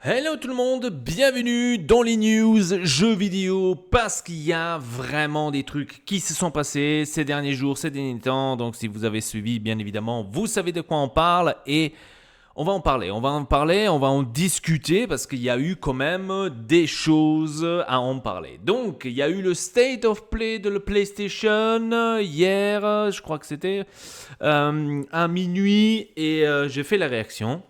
Hello tout le monde, bienvenue dans les news jeux vidéo parce qu'il y a vraiment des trucs qui se sont passés ces derniers jours, ces derniers temps. Donc si vous avez suivi, bien évidemment, vous savez de quoi on parle et on va en parler, on va en discuter parce qu'il y a eu quand même des choses à en parler. Donc il y a eu le State of Play de la PlayStation hier, je crois que c'était à minuit et j'ai fait la réaction.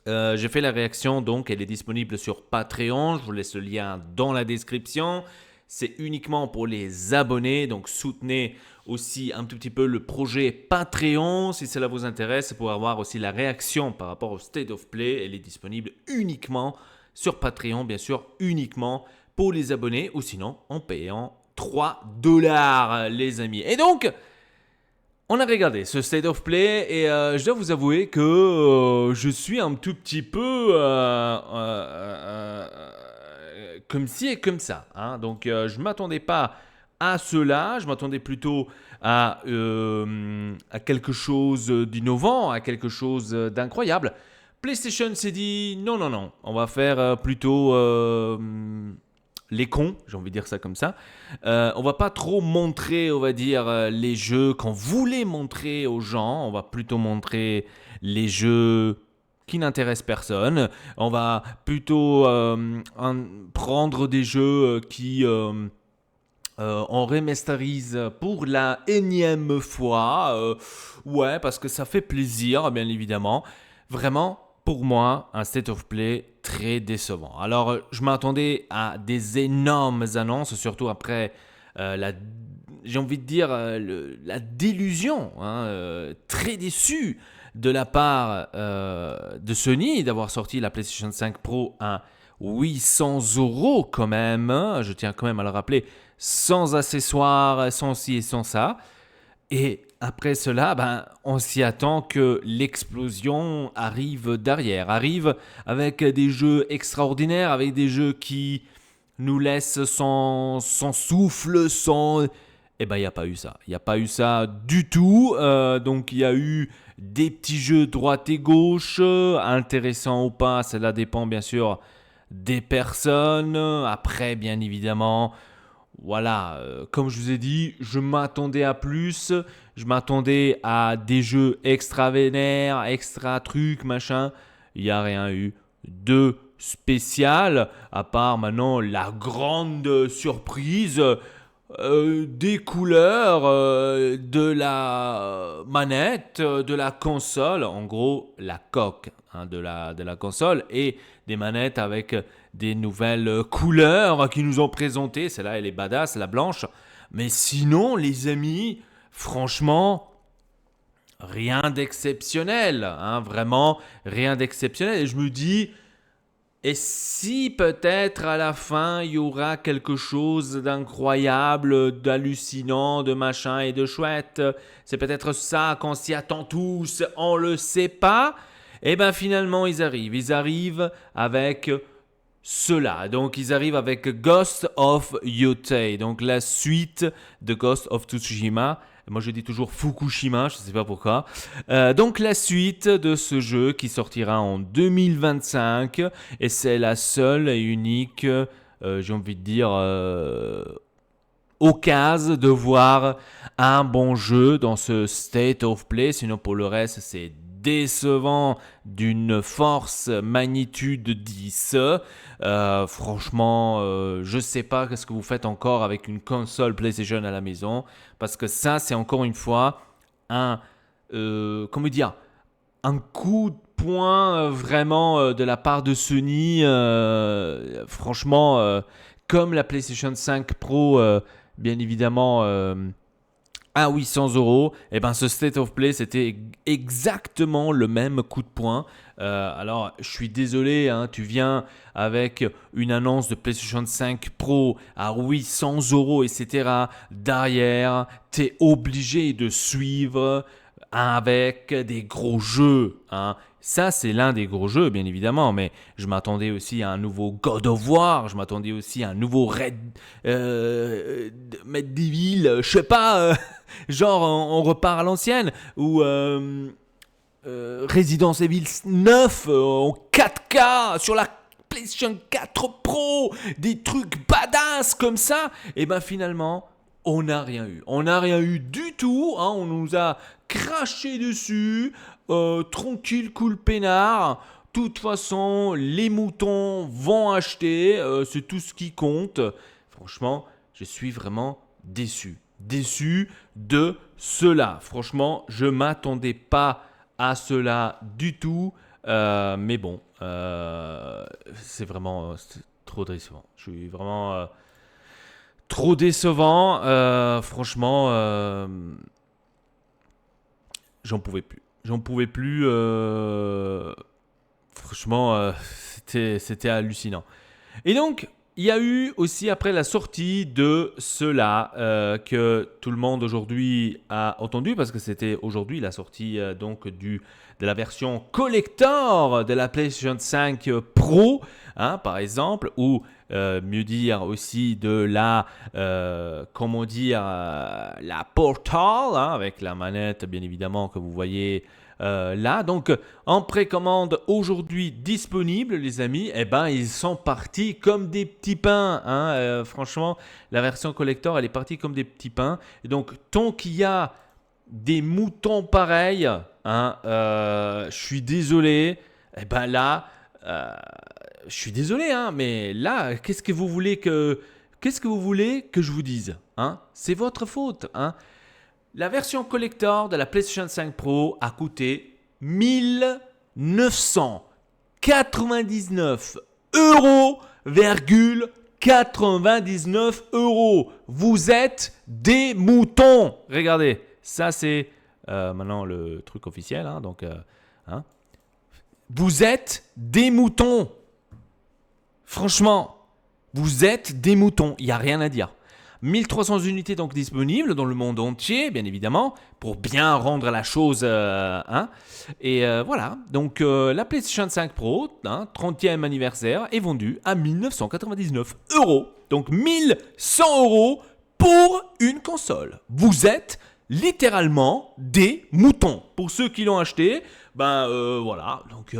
Donc elle est disponible sur Patreon, je vous laisse le lien dans la description. C'est uniquement pour les abonnés, donc soutenez aussi un tout petit peu le projet Patreon si cela vous intéresse pour avoir aussi la réaction par rapport au State of Play. Elle est disponible uniquement sur Patreon, bien sûr, uniquement pour les abonnés ou sinon en payant 3$ les amis. Et donc, on a regardé ce State of Play et je dois vous avouer que je suis un tout petit peu comme ci et comme ça. Hein. Donc je ne m'attendais pas à cela, je m'attendais plutôt à quelque chose d'innovant, à quelque chose d'incroyable. PlayStation s'est dit non, on va faire plutôt les cons, j'ai envie de dire ça comme ça. On va pas trop montrer, on va dire, les jeux qu'on voulait montrer aux gens. On va plutôt montrer les jeux qui n'intéressent personne. On va plutôt prendre des jeux qui on remasterise pour la énième fois. Ouais, parce que ça fait plaisir, bien évidemment. Vraiment, pour moi, un State of Play très décevant. Alors, je m'attendais à des énormes annonces, surtout après j'ai envie de dire, la délusion, très déçu de la part de Sony d'avoir sorti la PlayStation 5 Pro à 800 € quand même. Je tiens quand même à le rappeler, sans accessoires, sans ci et sans ça. Et après cela, on s'y attend que l'explosion arrive derrière, arrive avec des jeux extraordinaires, avec des jeux qui nous laissent sans souffle, sans... Eh ben, il n'y a pas eu ça. Il n'y a pas eu ça du tout. Donc, il y a eu des petits jeux droite et gauche, intéressants ou pas, cela dépend bien sûr des personnes. Après, bien évidemment... Voilà, comme je vous ai dit, je m'attendais à plus, je m'attendais à des jeux extra vénères, extra trucs, machin. Il n'y a rien eu de spécial, à part maintenant la grande surprise des couleurs de la manette, de la console, en gros la coque de la console et des manettes avec des nouvelles couleurs qui nous ont présentées. Celle-là, elle est badass, la blanche. Mais sinon, les amis, franchement, rien d'exceptionnel. Vraiment, rien d'exceptionnel. Et je me dis, et si peut-être à la fin, il y aura quelque chose d'incroyable, d'hallucinant, de machin et de chouette. C'est peut-être ça qu'on s'y attend tous, on le sait pas. Et bien finalement, ils arrivent. Ils arrivent avec cela. Donc, ils arrivent avec Ghost of Yotei, donc la suite de Ghost of Tsushima. Moi, je dis toujours Fukushima, je ne sais pas pourquoi. Donc, la suite de ce jeu qui sortira en 2025. Et c'est la seule et unique, j'ai envie de dire, occasion de voir un bon jeu dans ce State of Play. Sinon, pour le reste, c'est décevant d'une force magnitude 10. Franchement, je sais pas ce que vous faites encore avec une console PlayStation à la maison, parce que ça, c'est encore une fois comment dire, un coup de poing vraiment de la part de Sony. Franchement, comme la PlayStation 5 Pro, bien évidemment. À 800 €, et ben ce State of Play c'était exactement le même coup de poing. Alors je suis désolé, tu viens avec une annonce de PlayStation 5 Pro à 800 €, etc. Derrière, t'es obligé de suivre avec des gros jeux. Ça, c'est l'un des gros jeux, bien évidemment, mais je m'attendais aussi à un nouveau God of War, je m'attendais aussi à un nouveau Medieval, je sais pas, genre on repart à l'ancienne, ou Resident Evil 9 en 4K, sur la PlayStation 4 Pro, des trucs badass comme ça. Et ben finalement, on n'a rien eu. On n'a rien eu du tout. Hein. On nous a craché dessus. Tranquille, cool peinard. De toute façon, les moutons vont acheter. C'est tout ce qui compte. Franchement, je suis vraiment déçu. Déçu de cela. Franchement, je ne m'attendais pas à cela du tout. Mais bon, c'est vraiment trop décevant. Je suis vraiment trop décevant. Franchement, j'en pouvais plus. J'en pouvais plus. Franchement, c'était hallucinant. Et donc, il y a eu aussi après la sortie de cela que tout le monde aujourd'hui a entendu parce que c'était aujourd'hui la sortie donc de la version collector de la PlayStation 5 Pro, hein, par exemple, ou mieux dire aussi de la, comment dire, la Portal, hein, avec la manette bien évidemment que vous voyez là. Donc en précommande aujourd'hui disponible les amis, eh ben ils sont partis comme des petits pains, hein. Franchement la version collector elle est partie comme des petits pains. Et donc tant qu'il y a des moutons pareils, hein, je suis désolé, eh ben là je suis désolé, hein, mais là qu'est-ce que vous voulez que je vous dise, hein? C'est votre faute, hein. La version collector de la PlayStation 5 Pro a coûté 1999 €. Vous êtes des moutons. Regardez, ça c'est maintenant le truc officiel. Hein, donc, hein. Vous êtes des moutons. Franchement, vous êtes des moutons. Il n'y a rien à dire. 1300 unités donc disponibles dans le monde entier, bien évidemment, pour bien rendre la chose. Hein. Et voilà, donc la PlayStation 5 Pro, hein, 30e anniversaire, est vendue à 1999 €. Donc 1100 € pour une console. Vous êtes littéralement des moutons. Pour ceux qui l'ont acheté, ben voilà, donc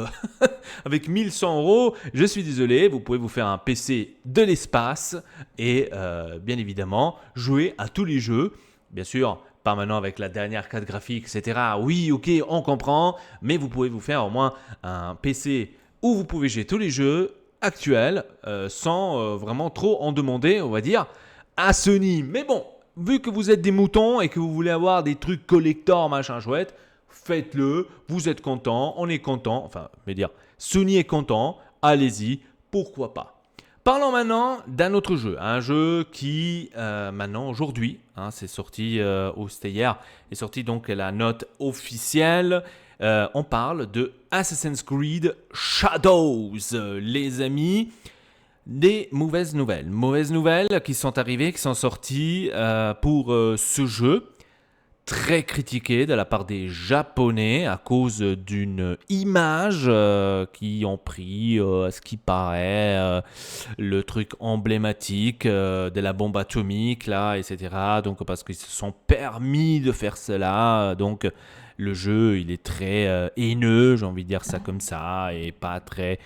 avec 1100 €, je suis désolé, vous pouvez vous faire un PC de l'espace et bien évidemment jouer à tous les jeux. Bien sûr, pas maintenant avec la dernière carte graphique, etc. Oui, ok, on comprend, mais vous pouvez vous faire au moins un PC où vous pouvez jouer tous les jeux actuels sans vraiment trop en demander, on va dire, à Sony. Mais bon, vu que vous êtes des moutons et que vous voulez avoir des trucs collector, machin chouette, faites-le, vous êtes content, on est content, enfin, je vais dire, Sony est content, allez-y, pourquoi pas. Parlons maintenant d'un autre jeu, un jeu qui maintenant aujourd'hui, hein, c'est sorti c'était hier, est sorti donc la note officielle. On parle de Assassin's Creed Shadows, les amis. Des mauvaises nouvelles qui sont arrivées, qui sont sorties pour ce jeu. Très critiqué de la part des Japonais à cause d'une image qui ont pris, à ce qui paraît, le truc emblématique de la bombe atomique, là, etc. Donc, parce qu'ils se sont permis de faire cela. Donc, le jeu, il est très haineux, j'ai envie de dire ça comme ça, et pas très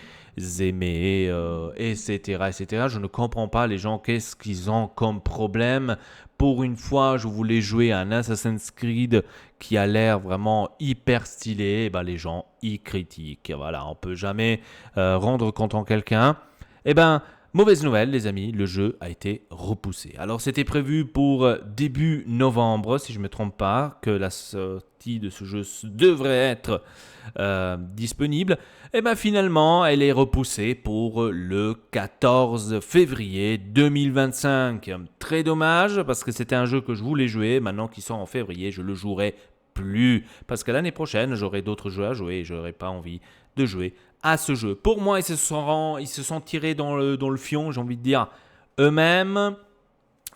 aimé, etc., etc. Je ne comprends pas les gens, qu'est-ce qu'ils ont comme problème. Pour une fois, je voulais jouer à un Assassin's Creed qui a l'air vraiment hyper stylé. Et ben, les gens y critiquent. Voilà, on ne peut jamais rendre content quelqu'un. Et ben, mauvaise nouvelle, les amis, le jeu a été repoussé. Alors, c'était prévu pour début novembre, si je ne me trompe pas, que la sortie de ce jeu devrait être disponible. Et bien finalement, elle est repoussée pour le 14 février 2025. Très dommage parce que c'était un jeu que je voulais jouer. Maintenant qu'il sort en février, je le jouerai plus. Parce que l'année prochaine, j'aurai d'autres jeux à jouer et je n'aurai pas envie de jouer à ce jeu. Pour moi, ils se sont tirés dans le fion, j'ai envie de dire, eux-mêmes.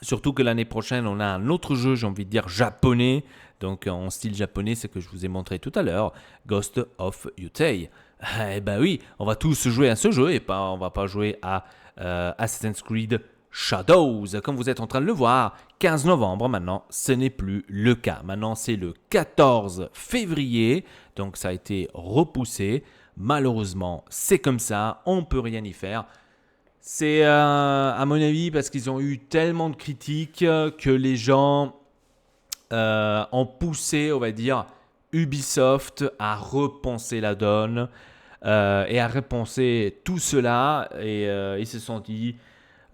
Surtout que l'année prochaine, on a un autre jeu, j'ai envie de dire, japonais. Donc en style japonais, c'est ce que je vous ai montré tout à l'heure, Ghost of Yotei. Eh ben oui, on va tous jouer à ce jeu et on va pas jouer à Assassin's Creed Shadows. Comme vous êtes en train de le voir, 15 novembre maintenant, ce n'est plus le cas. Maintenant, c'est le 14 février, donc ça a été repoussé. Malheureusement, c'est comme ça, on ne peut rien y faire. C'est à mon avis parce qu'ils ont eu tellement de critiques que les gens ont poussé, on va dire, Ubisoft à repenser la donne et à repenser tout cela. Et ils se sont dit,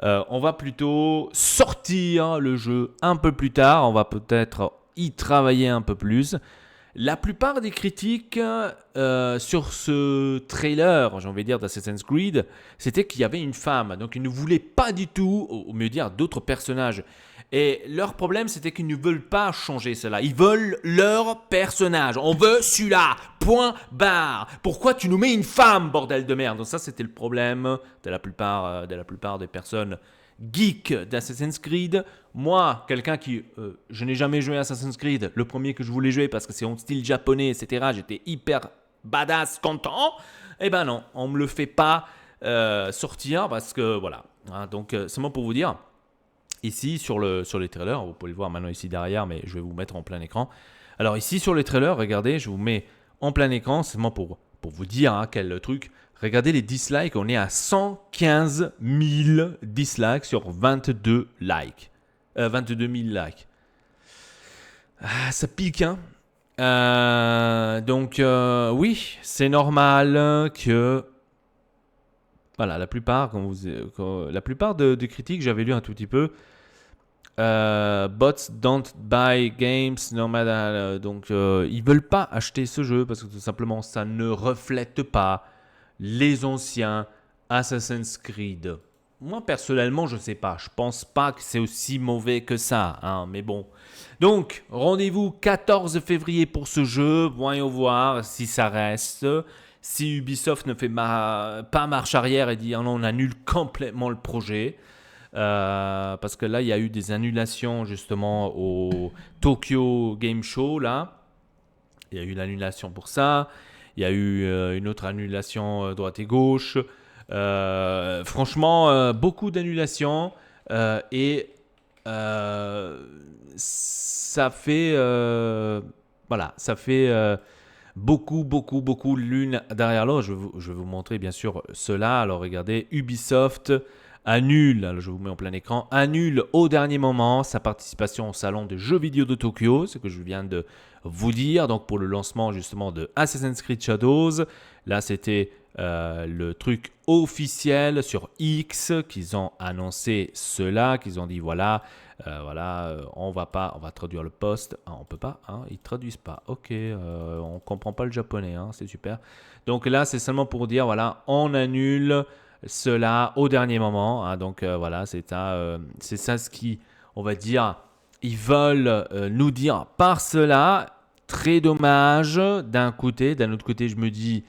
on va plutôt sortir le jeu un peu plus tard, on va peut-être y travailler un peu plus. La plupart des critiques sur ce trailer, j'ai envie de dire, d'Assassin's Creed, c'était qu'il y avait une femme. Donc ils ne voulaient pas du tout, ou mieux dire, d'autres personnages. Et leur problème, c'était qu'ils ne veulent pas changer cela. Ils veulent leur personnage. On veut celui-là. Point barre. Pourquoi tu nous mets une femme, bordel de merde? Donc ça, c'était le problème de la plupart des personnes geeks d'Assassin's Creed. Moi, quelqu'un qui... je n'ai jamais joué à Assassin's Creed. Le premier que je voulais jouer parce que c'est en style japonais, etc. J'étais hyper badass, content. Eh ben non, on ne me le fait pas sortir parce que voilà. Hein, donc, c'est moi pour vous dire... Ici, sur les trailers, vous pouvez le voir maintenant ici derrière, mais je vais vous mettre en plein écran. Alors ici, sur les trailers, regardez, je vous mets en plein écran, c'est seulement pour vous dire quel truc. Regardez les dislikes, on est à 115 000 dislikes sur 22 likes. 22 000 likes. Ah, ça pique, hein. Donc, oui, c'est normal que... Voilà, la plupart de critiques, j'avais lu un tout petit peu. Bots don't buy games, no matter. Donc, ils veulent pas acheter ce jeu parce que tout simplement, ça ne reflète pas les anciens Assassin's Creed. Moi, personnellement, je ne sais pas. Je pense pas que c'est aussi mauvais que ça. Hein, mais bon. Donc, rendez-vous 14 février pour ce jeu. Voyons voir si ça reste. Si Ubisoft ne fait pas marche arrière et dit non, on annule complètement le projet. Parce que là, il y a eu des annulations justement au Tokyo Game Show. Là. Il y a eu une annulation pour ça. Il y a eu une autre annulation droite et gauche. Franchement, beaucoup d'annulations. Et ça fait... voilà, ça fait... beaucoup l'une derrière l'autre. Je vais vous montrer bien sûr cela. Alors regardez, Ubisoft annule, alors je vous mets en plein écran, annule au dernier moment sa participation au salon de jeux vidéo de Tokyo, ce que je viens de vous dire. Donc pour le lancement justement de Assassin's Creed Shadows, là c'était le truc officiel sur X qu'ils ont annoncé cela, qu'ils ont dit voilà, on va traduire le post. On peut pas, ils traduisent pas. Ok, on comprend pas le japonais, c'est super. Donc là, c'est seulement pour dire voilà, on annule cela au dernier moment. Donc voilà, c'est ça ce qui, on va dire, ils veulent nous dire par cela. Très dommage d'un côté. D'un autre côté, je me dis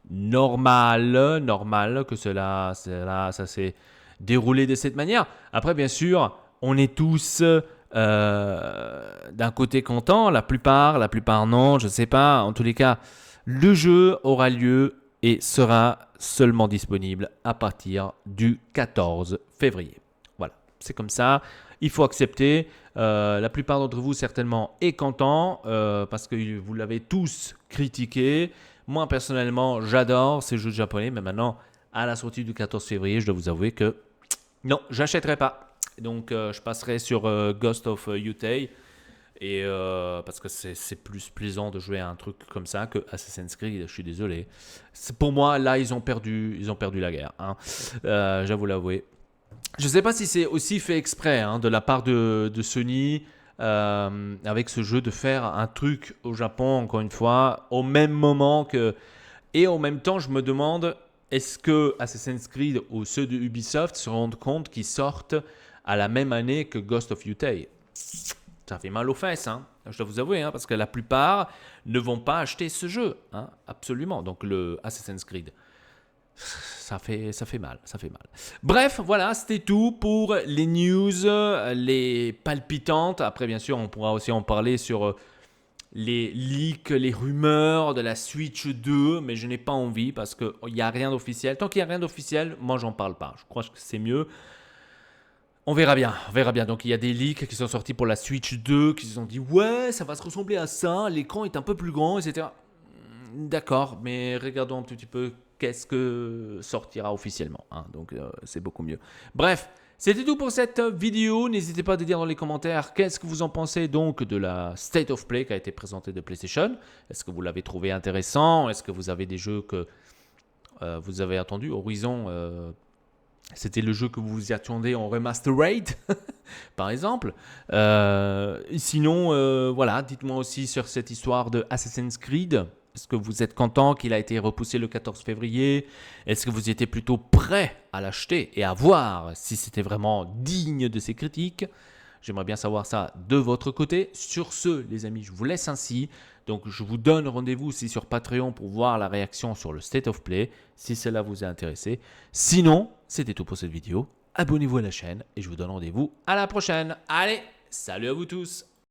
normal que ça s'est déroulé de cette manière. Après, bien sûr, on est tous d'un côté contents, la plupart non, je ne sais pas. En tous les cas, le jeu aura lieu et sera seulement disponible à partir du 14 février. Voilà, c'est comme ça. Il faut accepter. La plupart d'entre vous, certainement, est content parce que vous l'avez tous critiqué. Moi, personnellement, j'adore ces jeux japonais, mais maintenant, à la sortie du 14 février, je dois vous avouer que non, j'achèterai pas. Donc, je passerai sur Ghost of Yotei. Et parce que c'est plus plaisant de jouer à un truc comme ça que Assassin's Creed, je suis désolé. Pour moi, là, ils ont perdu la guerre. J'avoue l'avouer. Je ne sais pas si c'est aussi fait exprès de la part de Sony avec ce jeu de faire un truc au Japon, encore une fois, au même moment que... Et en même temps, je me demande, est-ce que Assassin's Creed ou ceux de Ubisoft se rendent compte qu'ils sortent à la même année que Ghost of Yotei? Ça fait mal aux fesses, je dois vous avouer, parce que la plupart ne vont pas acheter ce jeu, absolument. Donc le Assassin's Creed, ça fait mal. Bref, voilà, c'était tout pour les news, les palpitantes. Après, bien sûr, on pourra aussi en parler sur les leaks, les rumeurs de la Switch 2, mais je n'ai pas envie parce qu'il n'y a rien d'officiel. Tant qu'il n'y a rien d'officiel, moi, j'en parle pas. Je crois que c'est mieux. On verra bien. Donc, il y a des leaks qui sont sortis pour la Switch 2, qui se sont dit « Ouais, ça va se ressembler à ça, l'écran est un peu plus grand, etc. » D'accord, mais regardons un petit peu qu'est-ce que sortira officiellement, hein, donc c'est beaucoup mieux. Bref, c'était tout pour cette vidéo. N'hésitez pas à dire dans les commentaires qu'est-ce que vous en pensez donc de la State of Play qui a été présentée de PlayStation. Est-ce que vous l'avez trouvé intéressant? Est-ce que vous avez des jeux que vous avez attendus? Horizon, c'était le jeu que vous vous y attendiez en remastered, par exemple. Sinon, voilà, dites-moi aussi sur cette histoire de Assassin's Creed. Est-ce que vous êtes content qu'il a été repoussé le 14 février? Est-ce que vous étiez plutôt prêt à l'acheter et à voir si c'était vraiment digne de ses critiques? J'aimerais bien savoir ça de votre côté. Sur ce, les amis, je vous laisse ainsi. Donc, je vous donne rendez-vous aussi sur Patreon pour voir la réaction sur le State of Play, si cela vous a intéressé. Sinon, c'était tout pour cette vidéo. Abonnez-vous à la chaîne et je vous donne rendez-vous à la prochaine. Allez, salut à vous tous!